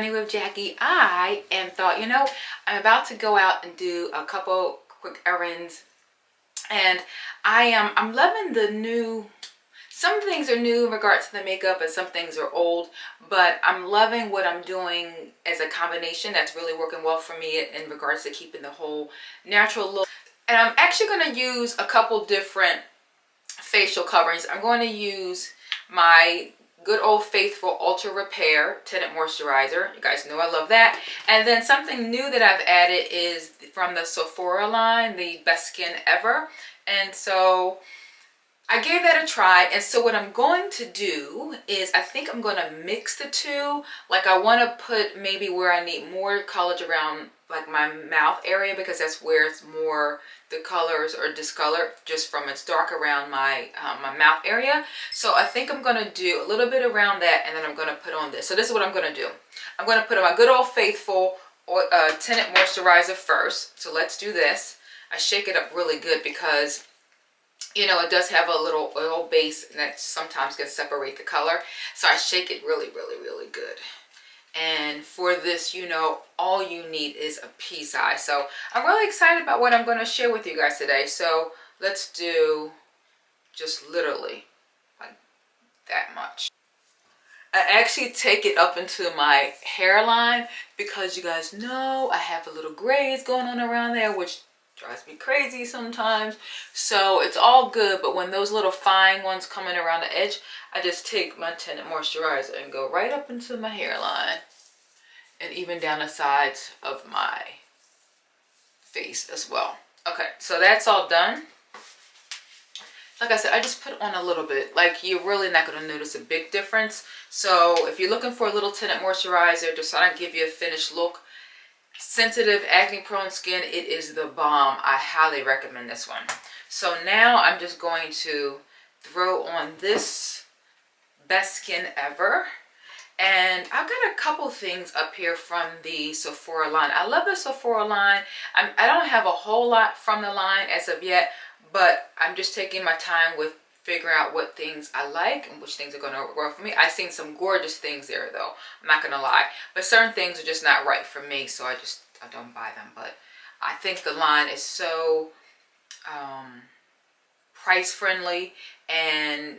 Honey with Jackie. I thought, you know, I'm about to go out and do a couple quick errands, and I'm loving the new. Some things are new in regards to the makeup and some things are old, but I'm loving what I'm doing as a combination that's really working well for me in regards to keeping the whole natural look. And I'm actually going to use a couple different facial coverings. I'm going to use my good old faithful Ultra Repair Tinted Moisturizer. You guys know I love that. And then something new that I've added is from the Sephora line, the Best Skin Ever. And so I gave that a try, and so what I'm going to do is I think I'm going to mix the two. Like, I want to put maybe where I need more coverage around like my mouth area, because that's where it's more, the colors are discolored just from it's dark around my my mouth area. So I think I'm going to do a little bit around that, and then I'm going to put on this. So this is what I'm going to do. I'm going to put on my good old faithful tinted moisturizer first. So let's do this. I shake it up really good because, you know, it does have a little oil base and that sometimes can separate the color. So I shake it really, really, really good. And for this, you know, all you need is a pea size. So I'm really excited about what I'm going to share with you guys today. So let's do just literally like that much. I actually take it up into my hairline because you guys know I have a little grays going on around there, which drives me crazy sometimes. So it's all good, but when those little fine ones come in around the edge, I just take my tinted moisturizer and go right up into my hairline and even down the sides of my face as well. Okay, so that's all done. Like I said, I just put on a little bit. Like, you're really not going to notice a big difference. So if you're looking for a little tinted moisturizer just so I don't give you a finished look, sensitive, acne prone skin, it is the bomb. I highly recommend this one. So now I'm just going to throw on this Best Skin Ever. And I've got a couple things up here from the Sephora line. I love the Sephora line. I don't have a whole lot from the line as of yet, but I'm just taking my time with figuring out what things I like and which things are going to work for me. I've seen some gorgeous things there though, I'm not going to lie. But certain things are just not right for me, so I don't buy them. But I think the line is so price friendly, and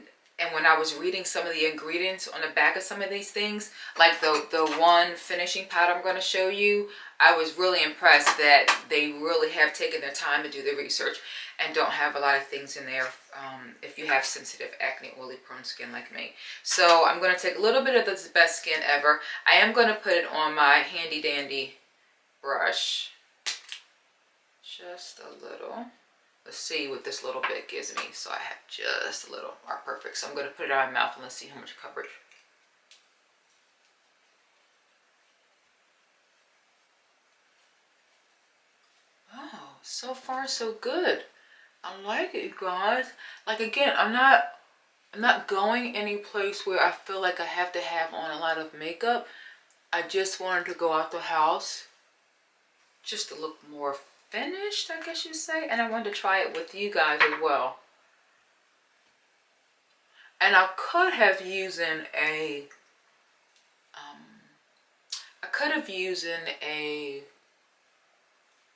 when I was reading some of the ingredients on the back of some of these things, like the one finishing powder I'm going to show you, I was really impressed that they really have taken their time to do the research and don't have a lot of things in there if you have sensitive, acne, oily, prone skin like me. So I'm going to take a little bit of this Best Skin Ever. I am going to put it on my handy dandy brush. Just a little. Let's see what this little bit gives me. So I have just a little. All right, perfect. So I'm going to put it on my mouth and let's see how much coverage. Oh, so far so good. I like it, you guys. Like, again, I'm not going any place where I feel like I have to have on a lot of makeup. I just wanted to go out the house just to look more finished, I guess you'd say, and I wanted to try it with you guys as well. And I could have used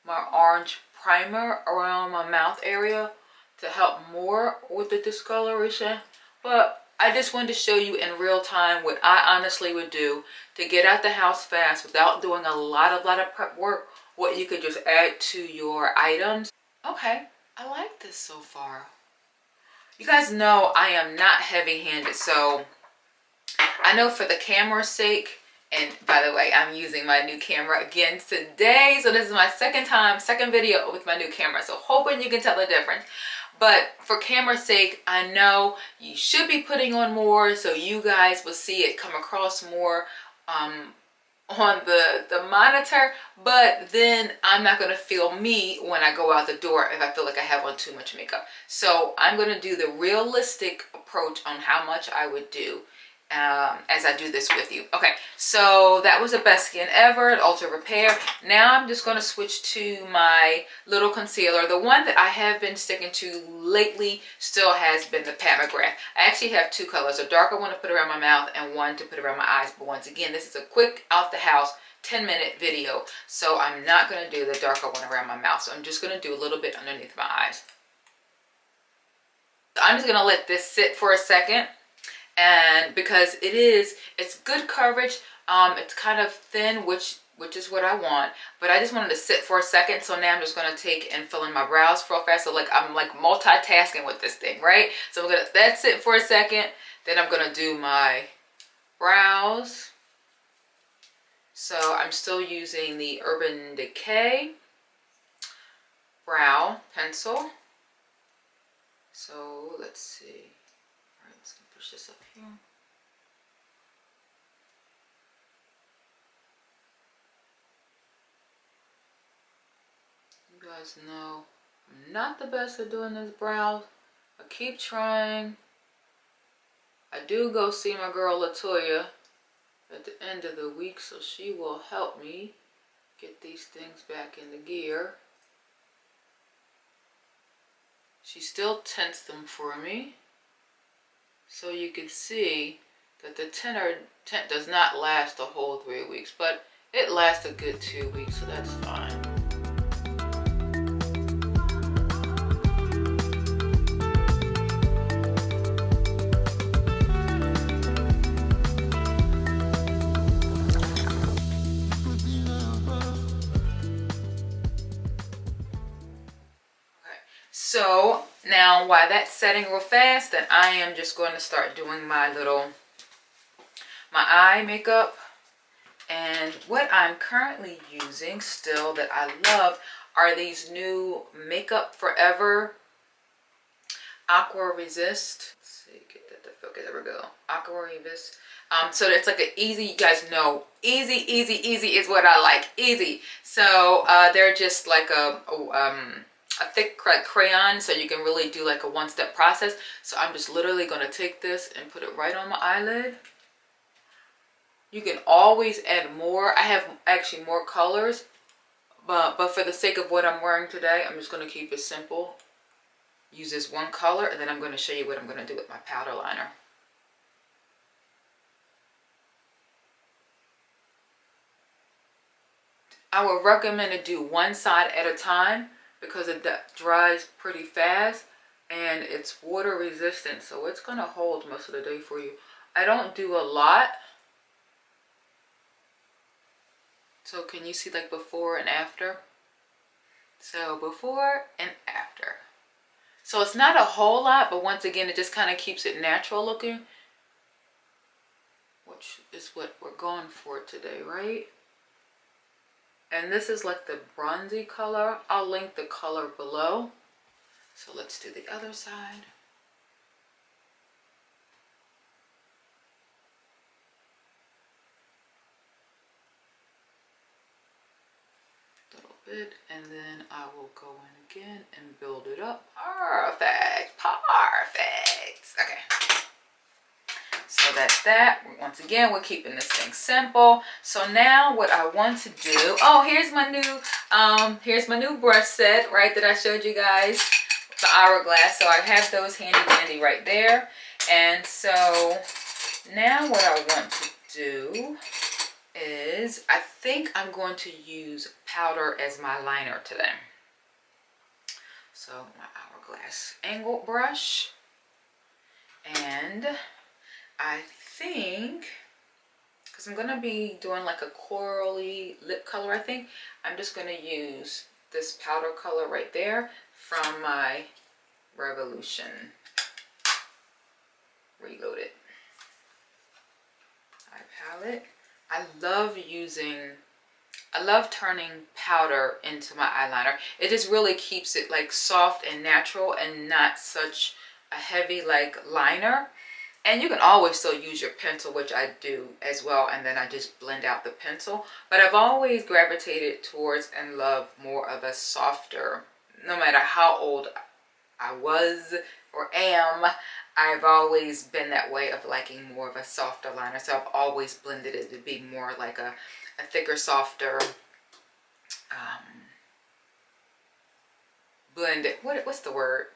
my orange primer around my mouth area to help more with the discoloration, but I just wanted to show you in real time what I honestly would do to get out the house fast without doing a lot of prep work, what you could just add to your items. Okay, I like this so far. You guys know I am not heavy-handed, so I know for the camera's sake, and by the way, I'm using my new camera again today. So this is my second video with my new camera. So hoping you can tell the difference. But for camera's sake, I know you should be putting on more so you guys will see it come across more on the monitor. But then I'm not going to feel me when I go out the door if I feel like I have on too much makeup. So I'm going to do the realistic approach on how much I would do. as I do this with you. Okay, so that was the Best Skin Ever Ultra Repair. Now I'm just going to switch to my little concealer. The one that I have been sticking to lately still has been the Pat McGrath. I actually have two colors, a darker one to put around my mouth and one to put around my eyes. But once again, this is a quick out the house 10-minute video, so I'm not going to do the darker one around my mouth. So I'm just going to do a little bit underneath my eyes. I'm just going to let this sit for a second. And because it's good coverage, it's kind of thin, which is what I want, but I just wanted to sit for a second. So now I'm just going to take and fill in my brows real fast. So like I'm like multitasking with this thing, right? So I'm gonna let sit for a second, then I'm gonna do my brows. So I'm still using the Urban Decay brow pencil. So let's see. Let's push this up here. You guys know I'm not the best at doing this brows. I keep trying. I do go see my girl Latoya at the end of the week, so she will help me get these things back into gear. She still tints them for me. So you can see that the tint does not last the whole 3 weeks, but it lasts a good 2 weeks, so that's fine. So now while that's setting real fast, then I am just going to start doing my eye makeup. And what I'm currently using still that I love are these new Makeup Forever Aqua Resist. Let's see, get that to focus. There we go. Aqua Resist. So it's like an easy, you guys know, easy is what I like. Easy. So they're just like a thick crayon, so you can really do like a one-step process. So I'm just literally going to take this and put it right on my eyelid. You can always add more. I have actually more colors, but for the sake of what I'm wearing today, I'm just going to keep it simple. Use this one color, and then I'm going to show you what I'm going to do with my powder liner. I would recommend to do one side at a time because it dries pretty fast and it's water resistant, so it's going to hold most of the day for you. I don't do a lot. So can you see like before and after? So before and after. So it's not a whole lot, but once again, it just kind of keeps it natural looking, which is what we're going for today, right? And this is like the bronzy color. I'll link the color below. So let's do the other side. Bit, and then I will go in again and build it up. Perfect. Okay, so that's that. Once again, we're keeping this thing simple. So now what I want to do, oh, here's my new brush set, right, that I showed you guys, the Hourglass. So I have those handy dandy right there. And so now what I want to do is, I think I'm going to use powder as my liner today. So my Hourglass angled brush, and I think, because I'm going to be doing like a corally lip color, I think I'm just going to use this powder color right there from my Revolution Reloaded eye palette. I love turning powder into my eyeliner. It just really keeps it like soft and natural and not such a heavy like liner. And you can always still use your pencil, which I do as well, and then I just blend out the pencil. But I've always gravitated towards and love more of a softer, no matter how old I was or am. I've always been that way of liking more of a softer liner, so I've always blended it to be more like a thicker, softer blended. What's the word?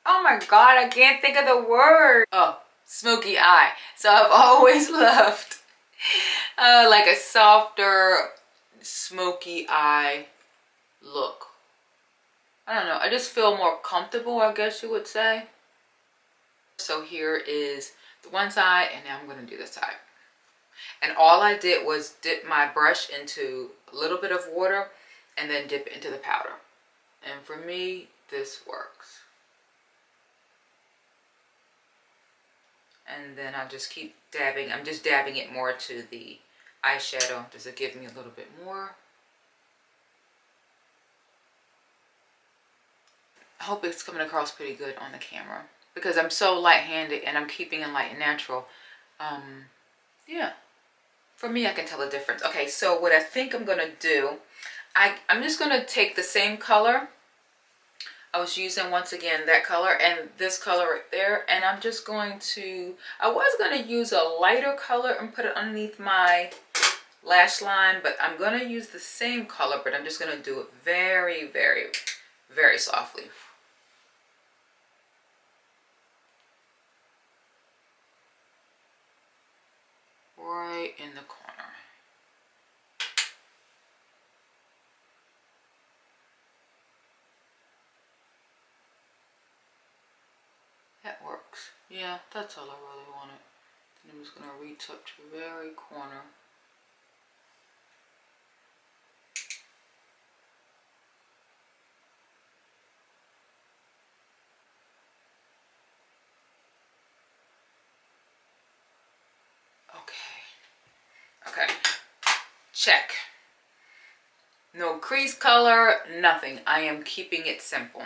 Oh my god, I can't think of the word. Oh, smoky eye. So I've always loved like a softer, smoky eye look. I don't know. I just feel more comfortable, I guess you would say. So here is the one side, and now I'm going to do this side. And all I did was dip my brush into a little bit of water and then dip it into the powder. And for me, this works. And then I just keep dabbing. I'm just dabbing it more to the eyeshadow just to give me a little bit more. I hope it's coming across pretty good on the camera because I'm so light-handed and I'm keeping it light and natural. Yeah, for me, I can tell the difference. Okay, so what I think I'm gonna do, I'm just gonna take the same color. I was using, once again, that color and this color right there, and I'm just going to, I was going to use a lighter color and put it underneath my lash line, but I'm going to use the same color, but I'm just going to do it very, very, very softly. Right in the corner. That works. Yeah, that's all I really wanted. Then I'm just going to reach up to the very corner. Okay. Check. No crease color, nothing. I am keeping it simple.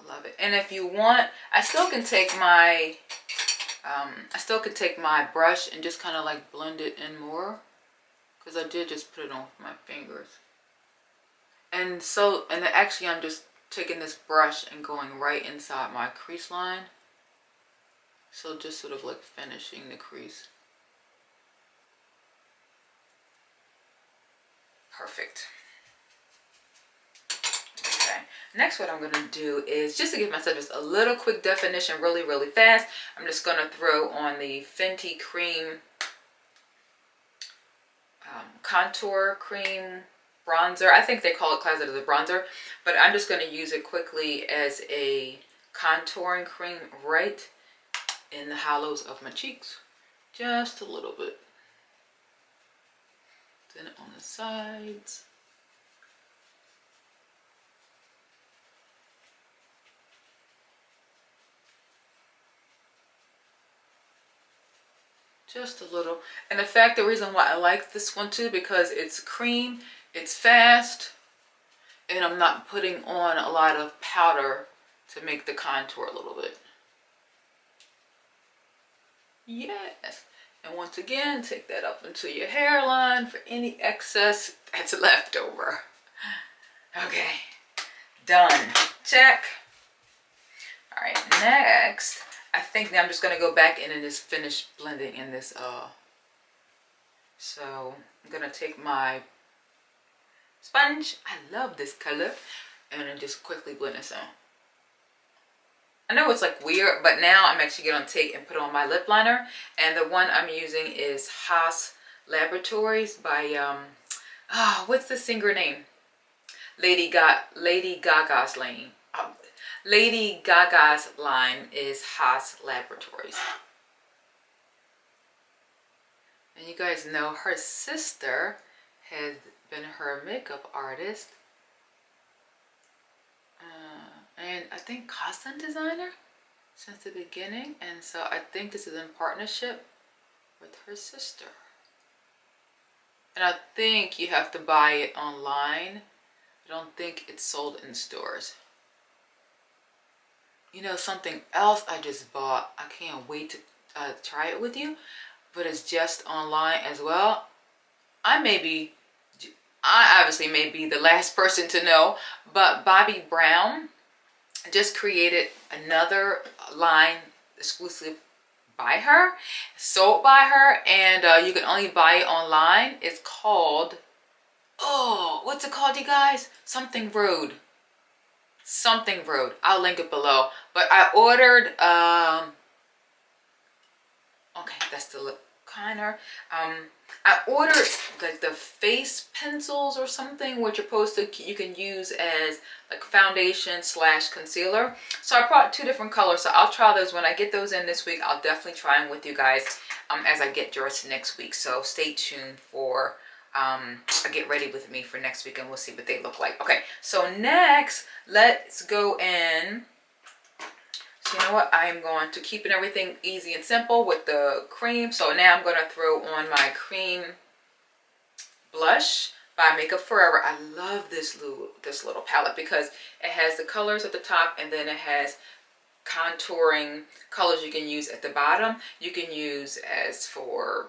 Love it. And if you want, I still can take my brush and just kind of like blend it in more, because I did just put it on with my fingers. And so, and actually I'm just taking this brush and going right inside my crease line. So just sort of like finishing the crease. Perfect. Next, what I'm going to do is, just to give myself just a little quick definition really, really fast, I'm just going to throw on the Fenty Cream Contour Cream Bronzer. I think they call it Closet of the Bronzer, but I'm just going to use it quickly as a contouring cream right in the hollows of my cheeks. Just a little bit. Then on the sides. Just a little. And in fact, the reason why I like this one too, because it's cream, it's fast, and I'm not putting on a lot of powder to make the contour a little bit. Yes. And once again, take that up into your hairline for any excess that's left over. Okay. Done. Check. All right, next, I think now I'm just going to go back in and just finish blending in this. So I'm going to take my sponge. I love this color. And then just quickly blend this on. I know it's like weird, but now I'm actually going to take and put on my lip liner. And the one I'm using is Haus Laboratories by, what's the singer name? Lady Gaga's line. Lady Gaga's line is Haus Laboratories. And you guys know her sister has been her makeup artist. And I think costume designer since the beginning. And so I think this is in partnership with her sister. And I think you have to buy it online. I don't think it's sold in stores. You know, something else I just bought, I can't wait to try it with you, but it's just online as well. I obviously may be the last person to know, but Bobbi Brown just created another line exclusive by her, sold by her, and you can only buy it online. It's called, oh, what's it called, you guys? Something Road. Something Road. I'll link it below. But I ordered, okay, that's the lip liner. I ordered like the face pencils or something, which are supposed to, you can use as like foundation slash concealer. So I brought 2 different colors, so I'll try those. When I get those in this week, I'll definitely try them with you guys as I get dressed next week. So stay tuned for get ready with me for next week, and we'll see what they look like. Okay, so next let's go in. So you know what, I am going to keep everything easy and simple with the cream. So now I'm going to throw on my cream blush by Makeup Forever. I love this little palette because it has the colors at the top, and then it has contouring colors you can use at the bottom. You can use as for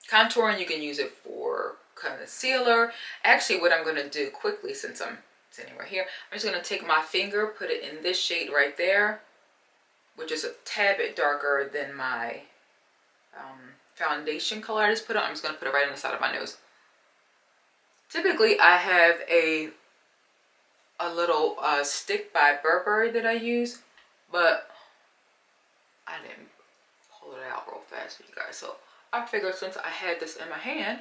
contouring, you can use it for concealer. Actually, what I'm going to do quickly, since I'm sitting right here, I'm just going to take my finger, put it in this shade right there, which is a tad bit darker than my foundation color I just put on. I'm just going to put it right on the side of my nose. Typically, I have a little stick by Burberry that I use, but I didn't pull it out real fast for you guys. So I figured since I had this in my hand,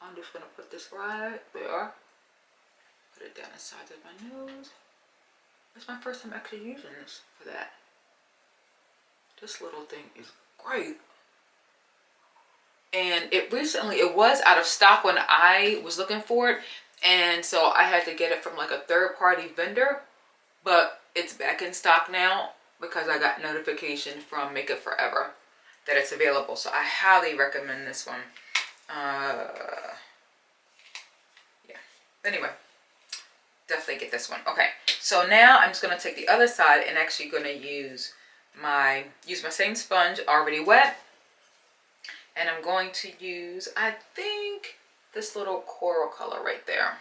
I'm just going to put this right there. Put it down the side of my nose. It's my first time actually using this for that. This little thing is great. And it was out of stock when I was looking for it. And so I had to get it from like a third-party vendor. But it's back in stock now because I got notification from Makeup Forever that it's available. So I highly recommend this one. Yeah. Anyway, definitely get this one. Okay, so now I'm just going to take the other side and actually going to use my same sponge already wet, and I'm going to use, I think, this little coral color right there,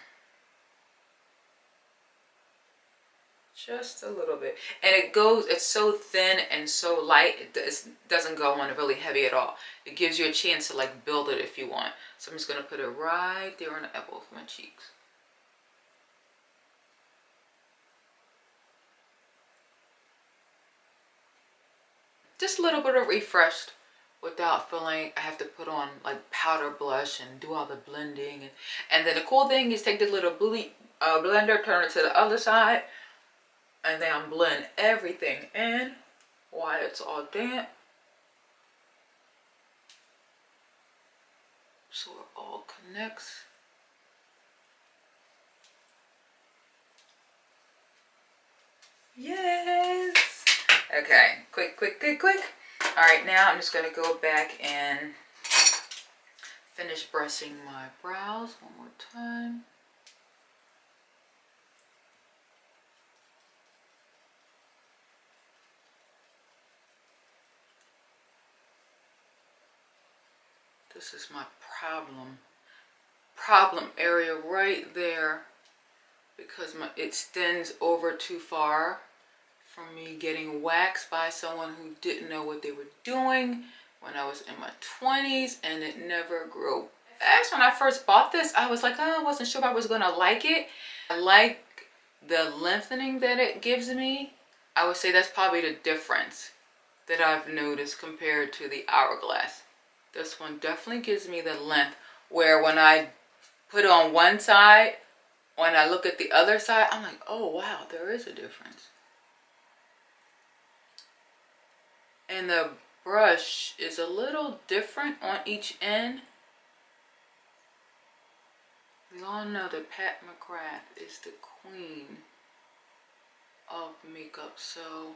just a little bit. And it's so thin and so light, it doesn't go on really heavy at all. It gives you a chance to like build it if you want. So I'm just going to put it right there on the apple of my cheeks. Just a little bit of refreshed without feeling I have to put on like powder blush and do all the blending. And then the cool thing is take the little blender, turn it to the other side, and then blend everything in while it's all damp. So it all connects. Yes! Okay, quick. All right, now I'm just going to go back and finish brushing my brows one more time. This is my problem area right there, because it extends over too far from me getting waxed by someone who didn't know what they were doing when I was in my 20s, and it never grew. Actually, when I first bought this, I was like, oh, I wasn't sure if I was gonna like it. I like the lengthening that it gives me. I would say that's probably the difference that I've noticed compared to the Hourglass. This one definitely gives me the length, where when I put on one side, when I look at the other side, I'm like, oh wow, there is a difference. And the brush is a little different on each end. We all know that Pat McGrath is the queen of makeup, so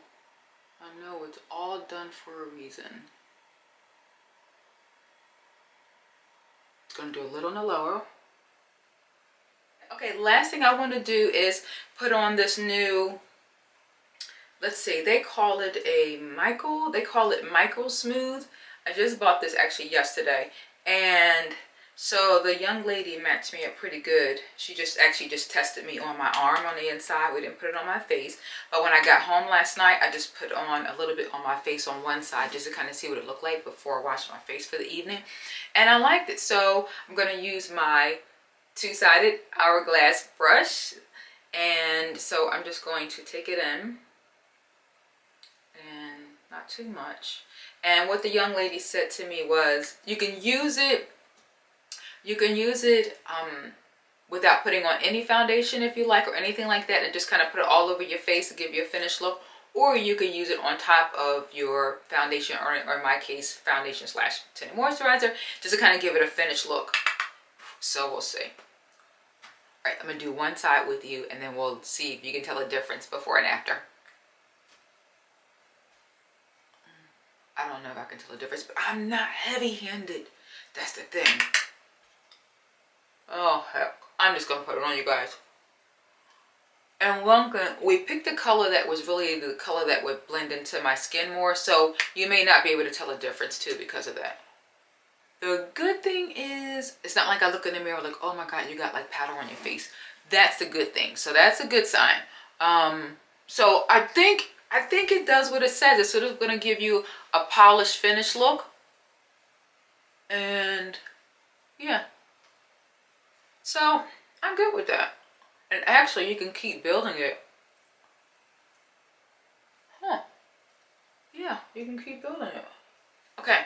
I know it's all done for a reason. It's going to do a little on the lower. Okay, last thing I want to do is put on this new, let's see, they call it Micro Smooth. I just bought this actually yesterday, and so the young lady matched me up pretty good. She just tested me on my arm on the inside. We didn't put it on my face, but when I got home last night, I just put on a little bit on my face on one side just to kind of see what it looked like before I washed my face for the evening, and I liked it. So I'm going to use my two-sided Hourglass brush, and so I'm just going to take it in, and not too much. And what the young lady said to me was, you can use it without putting on any foundation if you like, or anything like that, and just kind of put it all over your face to give you a finished look, or you can use it on top of your foundation, or in my case, foundation slash tinted moisturizer, just to kind of give it a finished look. So we'll see. All right, I'm gonna do one side with you, and then we'll see if you can tell a difference before and after. I don't know if I can tell a difference, but I'm not heavy-handed. That's the thing. Oh, heck. I'm just going to put it on, you guys. And one thing, we picked a color that was really the color that would blend into my skin more, so you may not be able to tell a difference, too, because of that. The good thing is, it's not like I look in the mirror like, oh my God, you got like powder on your face. That's the good thing. So that's a good sign. So I think it does what it says. It's sort of going to give you a polished finish look. And yeah. So I'm good with that. And actually you can keep building it. Huh. Yeah, you can keep building it. Okay.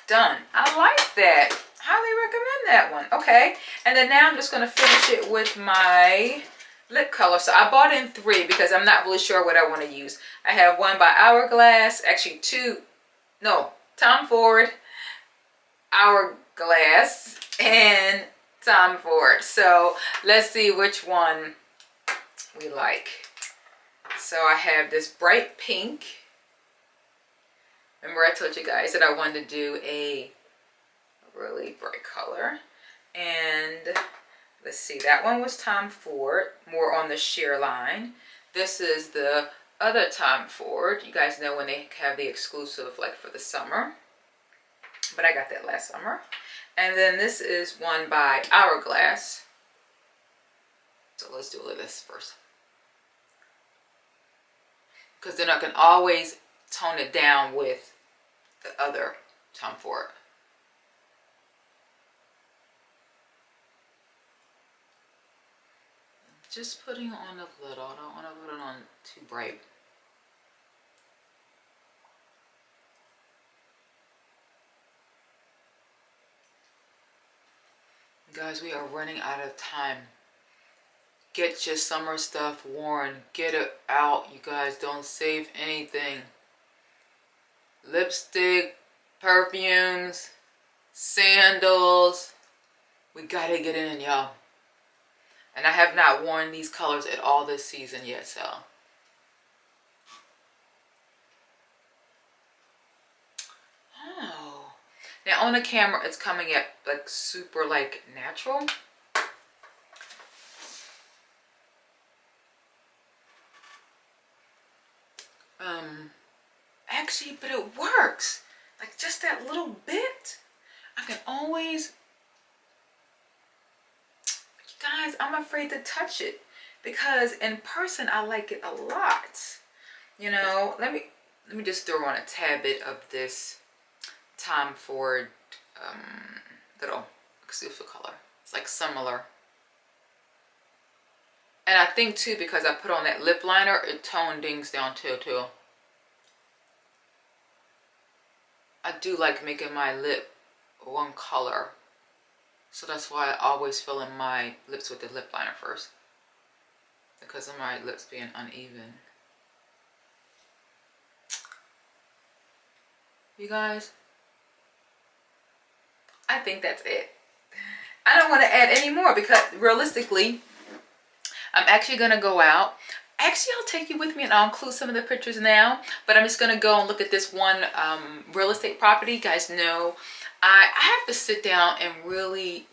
Done. I like that. Highly recommend that one. Okay. And then now I'm just going to finish it with my lip color. So I bought in 3 because I'm not really sure what I want to use. I have one by Hourglass, actually 2, no, Tom Ford, Hourglass, and Tom Ford. So let's see which one we like. So I have this bright pink. Remember I told you guys that I wanted to do a really bright color. And let's see, that one was Tom Ford, more on the sheer line. This is the other Tom Ford. You guys know when they have the exclusive like for the summer. But I got that last summer. And then this is one by Hourglass. So let's do a little of this first. Because then I can always tone it down with the other Tom Ford. Just putting on a little. I don't want to put it on too bright. Guys, we are running out of time. Get your summer stuff worn. Get it out. You guys, don't save anything. Lipstick, perfumes, sandals. We gotta get in, y'all. And I have not worn these colors at all this season yet, so. Oh. Now on the camera, it's coming at like super like natural. Actually, but it works. Like just that little bit. I can always, guys, I'm afraid to touch it because in person I like it a lot. You know, let me just throw on a tad bit of this Tom Ford little exclusive color. It's like similar. And I think too, because I put on that lip liner, it toned things down too. I do like making my lip one color. So that's why I always fill in my lips with the lip liner first. Because of my lips being uneven. You guys, I think that's it. I don't want to add any more because realistically, I'm actually going to go out. Actually, I'll take you with me and I'll include some of the pictures now. But I'm just going to go and look at this one real estate property. You guys know I have to sit down and really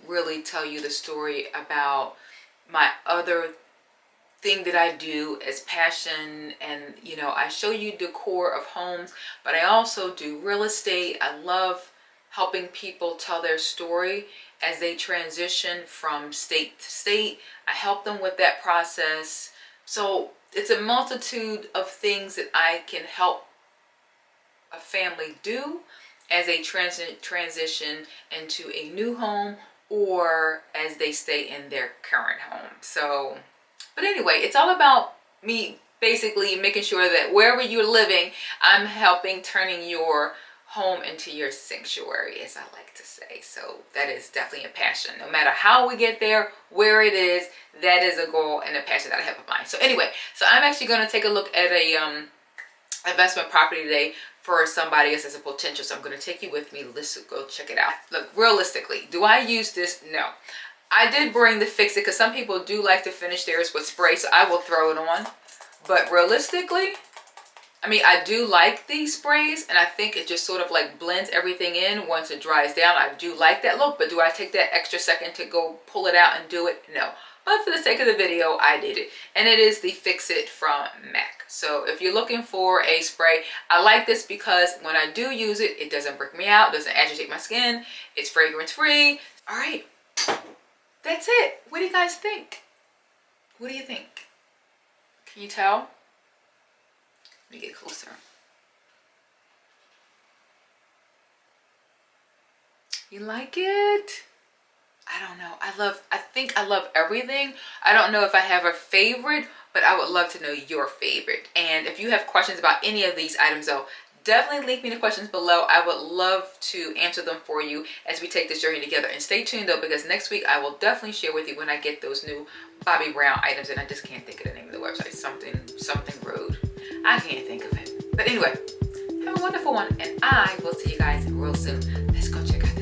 tell you the story about my other thing that I do as passion, and you know, I show you decor of homes, but I also do real estate. I love helping people tell their story as they transition from state to state. I help them with that process. So it's a multitude of things that I can help a family do as they transition into a new home, or as they stay in their current home. So, but anyway, it's all about me basically making sure that wherever you're living, I'm helping turning your home into your sanctuary, as I like to say. So that is definitely a passion. No matter how we get there, where it is, that is a goal and a passion that I have of mine. So anyway, so I'm actually going to take a look at a investment property today for somebody else as a potential. So I'm going to take you with me. Let's go check it out. Look, realistically, do I use this? No. I did bring the Fix It because some people do like to finish theirs with spray, so I will throw it on. But realistically, I mean, I do like these sprays, and I think it just sort of like blends everything in once it dries down. I do like that look, but do I take that extra second to go pull it out and do it? No. But for the sake of the video, I did it. And it is the Fix It from MAC. So if you're looking for a spray, I like this because when I do use it, it doesn't break me out, doesn't agitate my skin. It's fragrance free. All right, that's it. What do you guys think? What do you think? Can you tell? Let me get closer. You like it? I don't know. I think I love everything. I don't know if I have a favorite, but I would love to know your favorite. And if you have questions about any of these items though, definitely leave me the questions below. I would love to answer them for you as we take this journey together. And stay tuned though, because next week I will definitely share with you when I get those new Bobbi Brown items, and I just can't think of the name of the website. Something Road. I can't think of it. But anyway, have a wonderful one, and I will see you guys real soon. Let's go check out